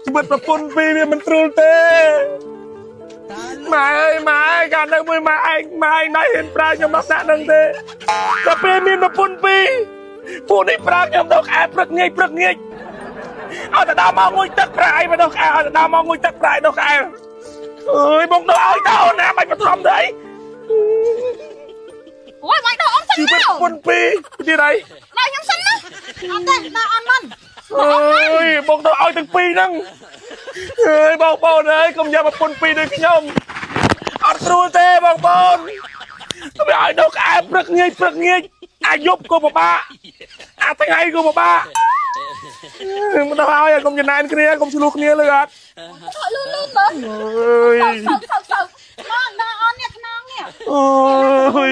ชีวิตประปุ่นปีเนี่ยมันตรูเต้มาเอ้ยมาการนั่งมือมาไอ้นายเห็นปลายังมาแสะนั่งเต้กระเปียมีประปุ่นปีผู้นี้ปลายังดอกแอบปลักเงี้ยเอาแต่ดาวมองงุยตักปลายมาดอกแอบเอาแต่ดาวมองงุยตักปลายดอกแอบเอ้ยบงดอกเอาเต้านะไม่มาทำได้โอ้ยไม่ต้องฉันแล้วชีวิตประปุ่นปีที่ไรนายยังฉันนะอันเด่นนายอันมันเอ้ยบงดอกเอาตั้งปีนั่งเอ้ยบอกบอลเลยกำยาประปุ่นปีด้วยขยมอัดรูเต้บอกบอลก็ไม่เอาดอกแอบปลักเงี้ยอายุบกูบ้าอาตั้งไงกูบ้ามันต้องเอาอย่างกรมจะนานกันเนี่ยกรมชลุกเนี่ยเลยอ่ะถอยลื่นเลยเสาน้องอันเนี่ยน้องเนี่ยโอ้ย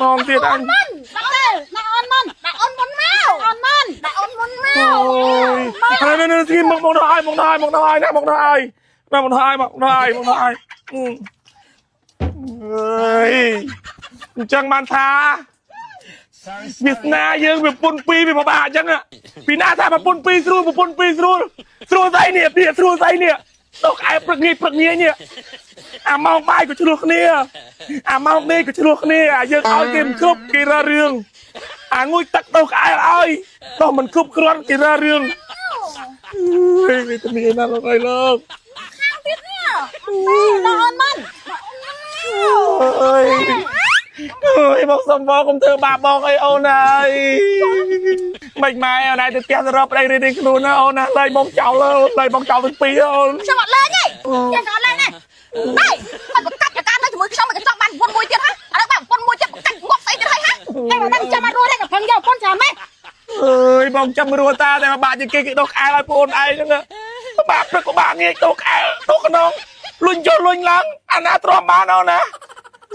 มองติดอันมันนายอันมันนายอันมันแมวอันมันนายอันมันแมวโอ้ยอะไรนั่นที่มองได้นะมองได้เฮ้ยจังมันท้าบิสนายังแบบปุ่นปีแบบบ้าจังอะปีหน้าถ้ามาปุ่นปีสู้ใจเนี่ยเปียสู้ใจเนี่ยตกไอ้ปลักเงี้ยเนี่ยมองไปก็ชลุกเนี่ยมองนี่ก็ชลุกเนี่ยยังเอาเต็มครบกีฬาเรื่องงุยตักตกไอ้ต้องมันครบครันกีฬาเรื่องเฮ้ยจะมีนั่นเราเลยเลิกข้างติดเนี่ยนอนมันเฮ้ยบอกสมบอกของเธอบาบอกไอ้เอานายไม่เอานายจะเตี้ยจะรับอะไรเด็กๆดูนะเอานะเลยบอกเจ้าถึงปีเอาสวัสดีเลยยังก่อนเลยเนี่ยได้มันกัดจากการนั่งมือช่องมันจะจ้องมันวนมวยเตี้ยฮะอะไรแบบวนมวยจะกัดงบใส่จะได้ฮะไอ้แบบนั้นจะมารู้ได้กับพังยาวก้นฉาไหมบอกจำรัวตาแต่มาบาดจะเก่งดอกไอ้ไรปูนไอ้จังเลยบาดเพื่อนก็บาดเงี้ยดอกไอ้ดอกน้องลุนโยนลุนหลังอันน่าตรอมบานเอานะ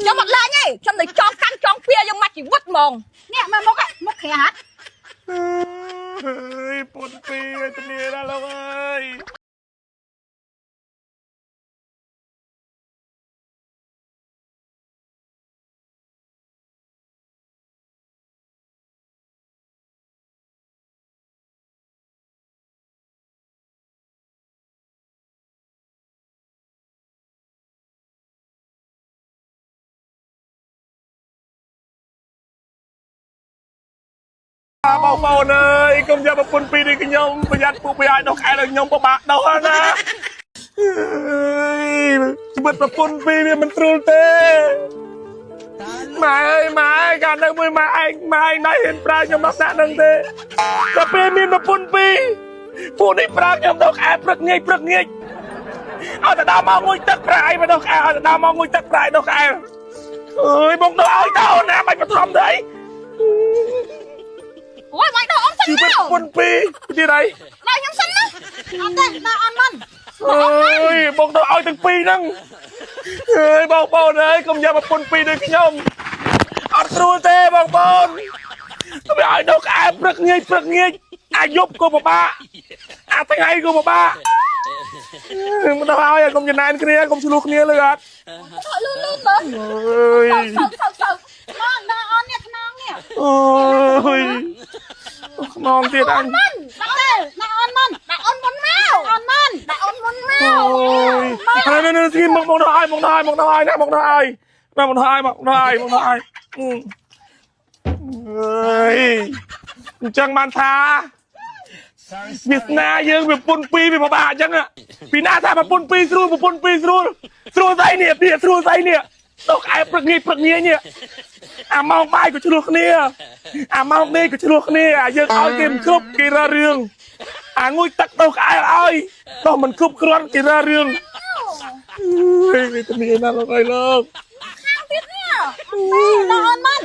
จะหมดเลยไงฉันเลยจองกันจองเปียยังมาจีวัดมองเนี่ยมามกแขหัดปุ่นปีจะมีอะไรแล้วเว้ยเบาๆเลยกำยาประปุ่นปีนี่ขยมประหยัดปูประหยัดดอกไอ้เลยยมประบะดอกนะชีวิตประปุ่นปีเนี่ยมันตรูเต้มาการนั่งมือมาไอ้นายเห็นปลายังมาแสะนั่งเต้กระเปียมีประปุ่นปีผู้นี้ปลายังดอกแอบปลักเงี้ยเอาแต่ดาวมองงุยตักปลายมาดอกแอบเอาแต่ดาวมองงุยตักปลายดอกแอบเอ้ยบงดอกเอาเต้านะไม่มาทำได้โอ้ยไม่ต้องฉันชีวิตปุ่นปีที่ไรนายยังฉันนะอันเด่นนายอันมันเฮ้ยบอกดอกเอาตั้งปีนั่งเฮ้ยบอกบอลเลยกำยาประปุ่นปีด้วยขยมอัดรูเต้บอกบอลก็ไม่เอาดอกแอบปลักเงี้ยอายุบกูบ้าตั้งไงกูบ้ามันต้องเอาอย่างกรมจะนานกันเนี่ยกรมชลุกเนี่ยเลยอ่ะถอยลื่นเลยเสาน้องอันเนี่ยน้องเนี่ยโอ้ยมองติดอันนายอันมันแมวอันมันนายอันมันแมวอะไรนั่นที่มองได้นะมองได้เฮ้ยจังมันท้าบิสนายังแบบปุ่นปีแบบบ้าจังอะปีหน้าถ้ามาปุ่นปีสู้ใจเนี่ยเปียสู้ใจเนี่ยตกไอ้ปลักเงี้ยเนี่ยมองไปก็ชลุกเนี่ยมองนี่ก็ชลุกเนี่ยยังเอาเต็มครบกีฬาเรื่องงุยตักตกไอ้ต้องมันครบครันกีฬาเรื่องเฮ้ยจะมีนั่นเราเลยเลิกข้างติดเนี่ยนอนมัน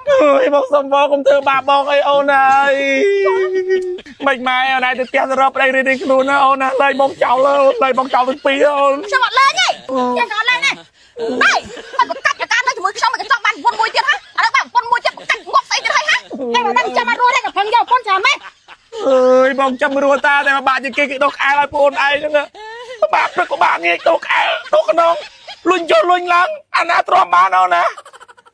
เฮ้ยบอกสมบอกของเธอบาบอกไอ้เอานายไม่เอานายจะเตี้ยจะรับอะไรเด็กๆดูนะเอานะเลยบอกเจ้าถึงปีเอาสวัสดีเลยยังก่อนเลยเนี่ยได้มันกัดจากการนั่งมือช่องมันจะจ้องมันวนมวยเตี้ยฮะอะไรแบบวนมวยจะกัดงบใส่จะได้ฮะไอ้แบบนั้นจะมารู้ได้กับพังยาวก้นฉาไหมบอกจำรัวตาแต่มาบาดจะเก่งดอกไอ้ไรปูนไอ้จังเลยบาดเพื่อนก็บาดเงี้ยดอกไอ้ดอกน้องลุนโยนลุนหลังอันน่าตรอมบานเอานะ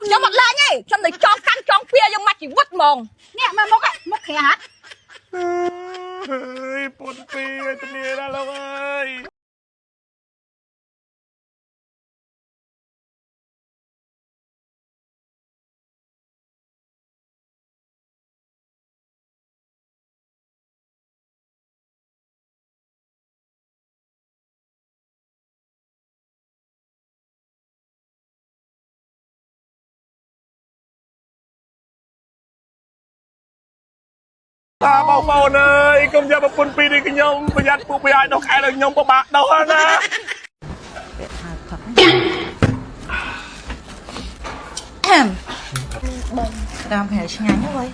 ខ្ញុំអត់ឡើងទេខ្ញុំទៅចងកាន់ចងពៀយកមកជីវិតហ្មងនេះមកមកមកខែហាត់ ơi bốn pi tên này là lâu ơi bao phone ơi công gia một bốn pi đi cái nhông bây giờ phụ bị ai đâu khai được nhông có bạc đâu hơn á Ram hề nhanh quá vậy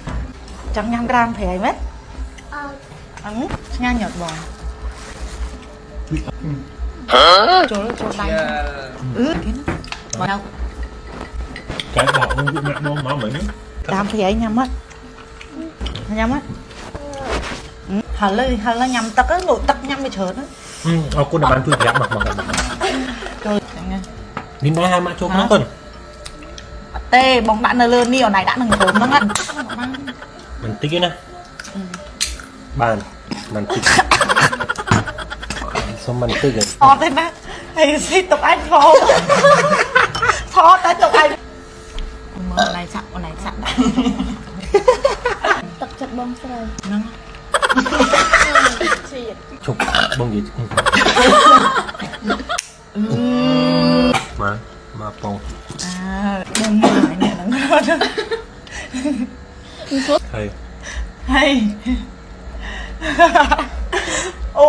chẳng nhăn ram hề mất nhanh nhọt bò chỗ đây đâu cái bọc nó cũng ngon mà mình ram hề nhắm á hả lơi nhắm tắc á nội tắc nhắm bị chớn á aku udah bantu dia mak rồi đi na hai mã chốt nó tuần tê bóng đạn nơ lơn nhiều này đã đừng thốn nó ngắt mình tích cái nè bàn mình tích xong mình tích rồi to thế má hay xin tục anh phô to tới tục anh con này sẵn đãទឹកចិត្តបងស្រី ហ្នឹង chụp bông gì mà bông đừng ngại nè nó hay hay អូ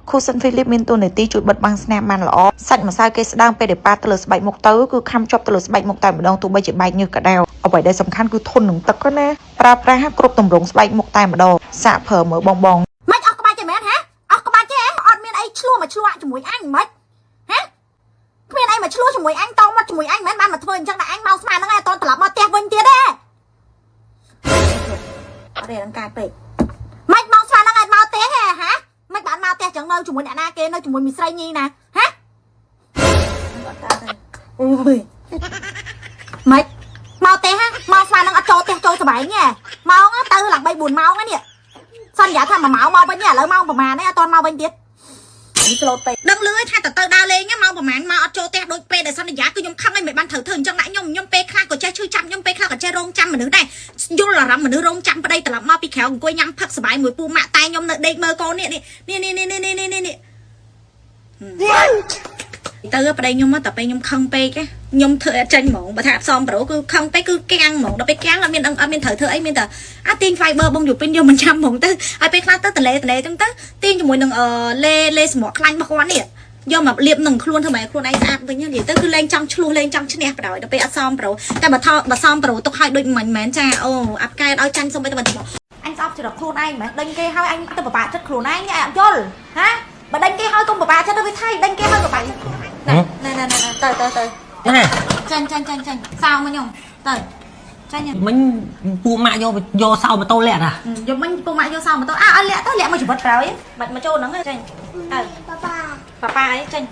គូសិនហ្វីលីបមានតួនាទីជួយបិទបាំងស្នាមបានល្អសាច់ម្សៅគេស្ដើងពេលដែលប៉ាទៅលើស្បែកមុខទៅគឺខំជាប់ទៅលើស្បែកមុខតែម្ដងទោះបីជាបែកញើសក៏ដោយអ្វីដែលសំខាន់គឺធន់នឹងទឹកណាប្រើប្រាស់គ្រប់ទម្រង់ស្បែកមុខតែម្ដងសាកប្រើមើលបងមិនអស់ក្បាច់ទេមែនហ៎អស់ក្បាច់ទេអត់មានអីឆ្លោះមកឆ្លាក់ជាមួយអញមិនហ៎គ្មានអីមកឆ្លោះជាមួយអញតមកជាមួយអញមិនបានមកធ្វើអញ្ចឹងតែអញមកស្មានហ្នឹងឯងអត់ត្រឡប់មកផ្ទះវិញទៀតទេអត់ទេអង្ការពេកមិនមកស្មានហ្នឹងឯងមកផ្ទះហ៎មិនបានមកផ្ទះចឹងនៅជាមួយអ្នកណាគេនៅជាមួយមីស្រីញីណាហ៎អត់តាទេអូយមិនមកផ្ទះមកស្មានហ្នឹងអត់ចូលផ្ទះចូលសុបាយទេម៉ោងទៅឡើង3 4ម៉ោងហ្នឹងនេះសន្យាថា1ម៉ោងមកវិញឥឡូវម៉ោងប្រហែលនេះអត់ទាន់មកវិញទៀតនេះស្លូតពេកដឹងលឿនថាទៅដើរលេងម៉ោងប្រហែលមកអត់ចូលផ្ទះដូចពេលដែលសន្យាគឺខ្ញុំខឹងឯងមិនបានត្រូវធ្វើអញ្ចឹងដាក់ខ្ញុំពេលខ្លះក៏ចេះឈឺចាំខ្ញុំពេលខ្លះក៏ចេះរងចាំមនុស្សដែរយល់អារម្មណ៍មនុស្សរងចាំប្តីត្រឡប់មកពីក្រៅអង្គុយញ៉ាំផឹកសបាយមួយពូម៉ាក់តែខ្ញុំនៅដេកមើលកូននេះទៅប្តីខ្ញុំមកតែពេលខ្ញុំខឹងពេកខ្ញុំធ្វើអត់ចាញ់ហ្មងបើថាផ្សំប្រូគឺខឹងពេកគឺកាំងហ្មងដល់ពេលកាំងអត់មានត្រូវធ្វើអីមានតែអាទាញ fiber បងយូពីនយកមិនចាំហ្មងទៅហើយពេលខ្លះទៅតលេចឹងទៅទាញជាមួយនឹងលេសម្រក់ខ្លាញ់របស់គាត់នេះយកមកលាបនឹងខ្លួនធ្វើម៉េចខ្លួនឯងស្អាតវិញនិយាយទៅគឺលេងចង់ឆ្លោះលេងចង់ឈ្នះបដ ாய் ដល់ពេលអត់សមប្រូតែបើសមប្រូទុកឲ្យដូចមិនមែនចាអូអាប់កែឲ្យចាញ់សុំទៅអញស្អប់ច្រកខ្លួនឯងមិនដេញគេឲ្យអញទៅបបាក់ចិត្តខ្លួនឯងអត់យល់ហ៎បើដេញគេឲ្យកុំបបាក់ចិត្តទៅវាថៃដេញគេឲ្យបបាក់ណែទៅចាញ់សោមកខ្ញុំទៅចាញ់មិញពូម៉ាក់យកសោម៉ូតូលាក់អាយកមិញពូម៉ាក់យកសោម៉ូតូឲ្យលាក់ទៅលាក់មកជីវិតក្រោយបាច់មកចូលហ្នឹងចាញ់ទៅប៉ាអីចាញ់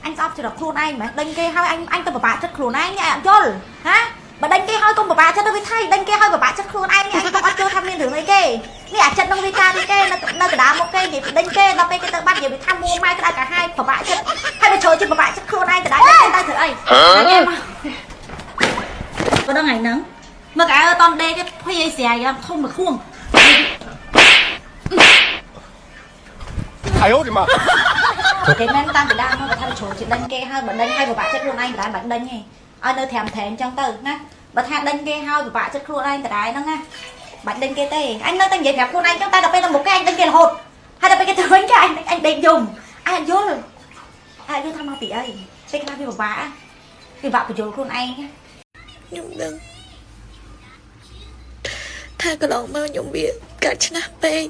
អញស្អប់ច្រកខ្លួនឯងមិនដេញគេឲ្យអញទៅបបាក់ចិត្តខ្លួនឯងអត់យល់ហ៎បើដេញគេឲ្យកុំបបាក់ចិត្តទៅវាថៃដេញគេឲ្យបបាក់ចិត្តខ្លួនឯងអញក៏អត់ចូលថាមានរឿងអីគេនេះអាចិត្តនឹងវាការនេះគេនៅកណ្ដាលមុខគេនិយាយដេញគេដល់ពេលគេទៅបាត់និយាយវាថាមួម៉ែក្តៅកាហាយបបាក់ចិត្តហើយវាចូលចិត្តបបាក់ចិត្តខ្លួនឯងទៅដែរទៅធ្វើអីបើដល់ថ្ងៃហ្នឹងមើលកៅអត់ដេកទេភ័យស្រាយធំមកខួង哎呦我的妈！ គេមិនតាមពីដើមមកថាចូលចិត្តដេញគេហើយបើដេញឲ្យបបាក់ចិត្តខ្លួនឯងដដែលបាច់ដេញទេឲ្យនៅត្រាំអញ្ចឹងទៅណាបើថាដេញគេឲ្យបបាក់ចិត្តខ្លួនឯងដដែលហ្នឹងណាបាច់ដេញគេទេអញនៅតែនិយាយប្រាប់ខ្លួនឯងចឹងតែដល់ពេលទៅមុខគេអញដេញគេរហូតហើយដល់ពេលគេទៅវិញគេអញដេកយំអញយល់ថាមកពីអីពេលខ្លះវាពិបាកបញ្យល់ខ្លួនឯងខ្ញុំដឹងថាកន្លងមកខ្ញុំវាកាត់ឆ្នះពេក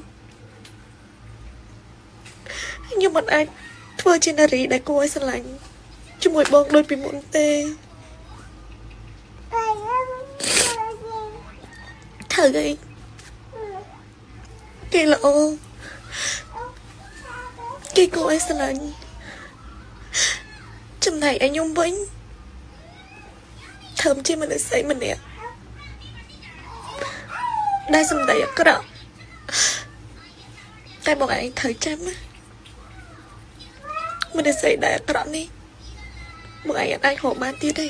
ខ្ញុំមិនអាចធ្វើជានារីដែលគួរឲ្យស្រឡាញ់ជាមួយបងដូចពីមុនទេធ្វើអីគេល្អគេគួរឲ្យស្រឡាញ់ចំណែកឯខ្ញុំវិញ ធំជាមនុស្សស្អីម្នាក់ដែលសំដីអាក្រក់តែបងឯងត្រូវចាំណាមនុស្សស្អីដែលអាក្រក់នេះបងឯងអាចរកបានទៀតទេ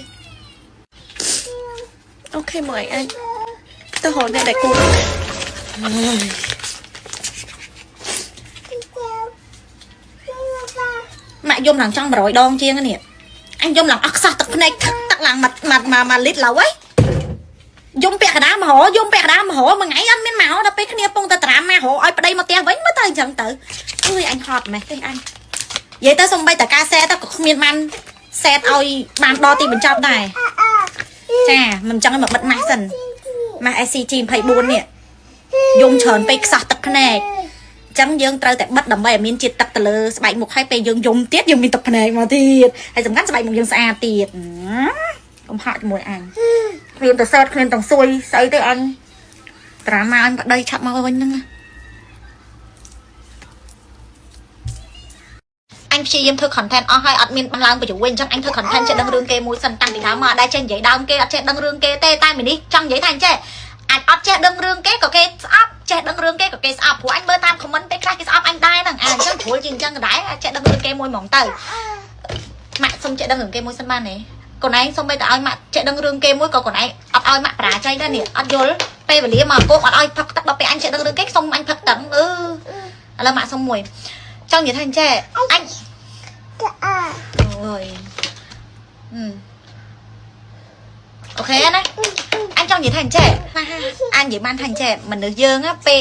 អូខេបងឯងអាចទៅរកអ្នកដែលគួរម៉ាក់យំឡើងចង់100ដងជាងនេះអញយំឡើងអត់ខ្សោះទឹកភ្នែកទឹកឡើងមកលីត្រឡូវហីយំពាក់កណ្ដាលមហោយំពាក់កណ្ដាលមហោមួយថ្ងៃអត់មានមកដល់ពេលគ្នាពងទៅត្រាំមករកឲ្យប្តីមកផ្ទះវិញមើលទៅអញ្ចឹងទៅអើយអញហត់ម៉េះទេអញនិយាយទៅសំបីតការសែទៅក៏គ្មានបានសែតឲ្យបានដល់ទីបញ្ចប់ដែរចាមិនអញ្ចឹងមកបិទម៉ាស់សិនម៉ាស់ SCG 24នេះយំច្រើនពេកខ្សោះទឹកភ្នែកអញ្ចឹងយើងត្រូវតែបិទដើម្បីឲ្យមានជាតិទឹកទៅលើស្បែកមុខហើយពេលយើងយំទៀតយើងមានទឹកភ្នែកមកទៀតហើយសំខាន់ស្បែកមុខយើងស្អាតទៀតកុំហាក់ជាមួយអញគ្មានទៅសើតគ្មានទាំងសួយស្អីទេអញត្រាម៉ាអញប្តីឆាប់មកវិញហ្នឹងអញព្យាយាមធ្វើ content អស់ហើយអត់មានបានឡើងបញ្ចូលវិញអញ្ចឹងអញធ្វើ content ចេះដឹងរឿងគេមួយសិនតាំងពីដើមមកអត់ដែលចេះនិយាយដើមគេអត់ចេះដឹងរឿងគេទេតែមីនេះចង់និយាយថាអញចេះអាចអត់ចេះដឹងរឿងគេក៏គេស្អប់ចេះដឹងរឿងគេក៏គេស្អប់ព្រោះអញមើលតាម comment ពេលខ្លះគេស្អប់អញដែរហ្នឹងអញ្ចឹងព្រួលជាអញ្ចឹងក៏ដែរចេះដឹងរឿងគេមួយហ្មងទៅម៉ាក់សុំចេះដឹងរឿងគេមួយសិនបានទេកូនឯងសុំបីតឲ្យម៉ាក់ចេះដឹងរឿងគេមួយក៏កូនឯងអត់ឲ្យម៉ាក់ប្រាជ័យដែរនេះអត់យល់ពេលវេលាមកគោកអត់ឲ្យផឹកទឹកដល់ពេលអញចេះដឹងរឿងគេសុំអញផឹកទឹកឥឡូវម៉ាក់សុំមួយចង់និយាយថាអញចេះអញអូយអូខេណាអញចង់និយាយថាអញចេះអញនិយាយបានថាអញចេះមនុស្សយើងពេល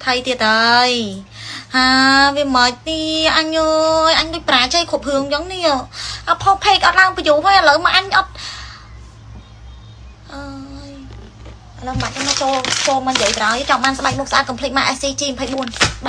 ថៃទៀតហើយហាវាមិនទីអញអើយអញដូចប្រាជ័យគ្រប់រឿងអញ្ចឹងនេះអត់ផុសផេកអត់ឡើងបញ្យូហើយឥឡូវមកអញអត់អើយឥឡូវមកចូលមកនិយាយត្រង់ចង់បានស្បែកមុខស្អាត complete មក SCG 24បាន